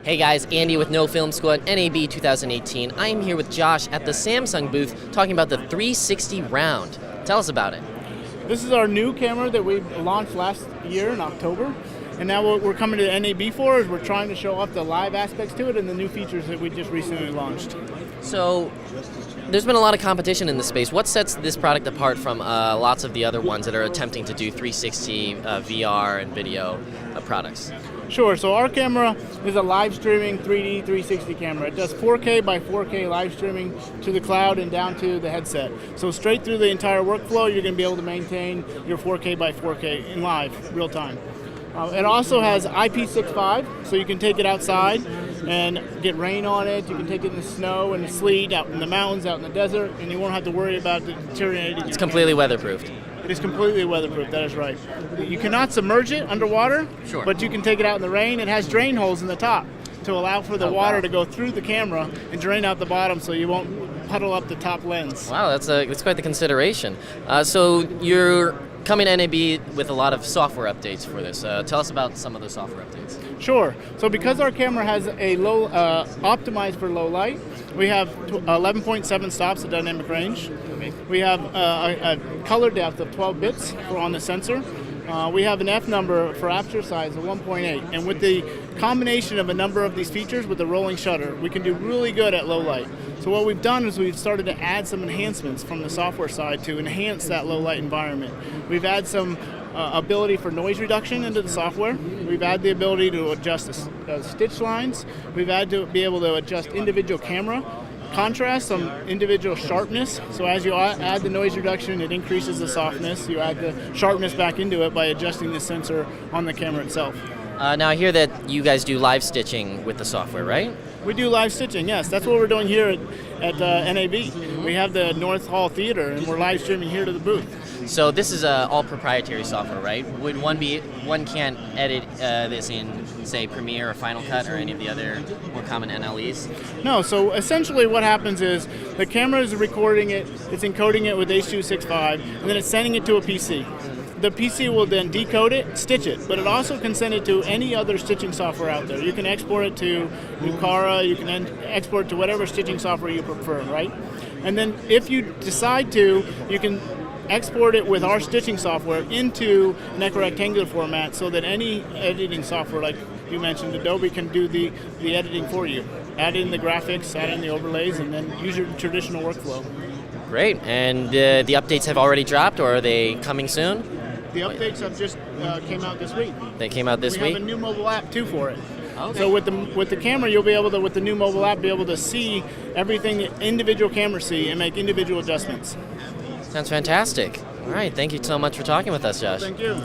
Hey guys, Andy with No Film School at NAB 2018. I am here with Josh at the Samsung booth talking about the 360 Round. Tell us about it. This is our new camera that we launched last year in October. And now what we're coming to the NAB for is we're trying to show off the live aspects to it and the new features that we just recently launched. So, there's been a lot of competition in the space. What sets this product apart from lots of the other ones that are attempting to do 360 VR and video products? Sure, so our camera is a live streaming 3D 360 camera. It does 4K by 4K live streaming to the cloud and down to the headset. So straight through the entire workflow, you're going to be able to maintain your 4K by 4K in live, real time. It also has IP65, so you can take it outside and get rain on it. You can take it in the snow and the sleet, out in the mountains, out in the desert, and you won't have to worry about it deteriorating. It's completely weatherproofed. It is completely weatherproof, that is right. You cannot submerge it underwater, Sure, but you can take it out in the rain. It has drain holes in the top to allow for the water to go through the camera and drain out the bottom so you won't puddle up the top lens. Wow, that's quite the consideration. So you're coming to NAB with a lot of software updates for this. Tell us about some of those software updates. Sure. So because our camera has a low, optimized for low light, we have 11.7 stops of dynamic range. We have a color depth of 12 bits on the sensor. We have an F number for aperture size of 1.8, and with the combination of a number of these features with the rolling shutter, we can do really good at low light. So what we've done is we've started to add some enhancements from the software side to enhance that low light environment. We've added some ability for noise reduction into the software. We've added the ability to adjust the stitch lines. We've added to be able to adjust individual camera contrast, some individual sharpness. So as you add the noise reduction, it increases the softness. You add the sharpness back into it by adjusting the sensor on the camera itself. Now I hear that you guys do live stitching with the software, right? We do live stitching, yes. That's what we're doing here at NAB. We have the North Hall Theater, and we're live streaming here to the booth. So this is all proprietary software, right? Would one can't edit this in, say, Premiere or Final Cut or any of the other more common NLEs? No, so essentially what happens is the camera is recording it, it's encoding it with H.265, and then it's sending it to a PC. The PC will then decode it, stitch it, but it also can send it to any other stitching software out there. You can export it to Nucara, you can export it to whatever stitching software you prefer, right? And then if you decide to, you can export it with our stitching software into an equirectangular format so that any editing software, like you mentioned, Adobe, can do the editing for you. Add in the graphics, add in the overlays, and then use your traditional workflow. Great, and the updates have already dropped, or are they coming soon? The updates have just came out this week. They came out this week? We have a new mobile app too for it. Okay. So with the camera, you'll be able to, with the new mobile app, be able to see everything that individual cameras see and make individual adjustments. Sounds fantastic. All right, thank you so much for talking with us, Josh. Thank you.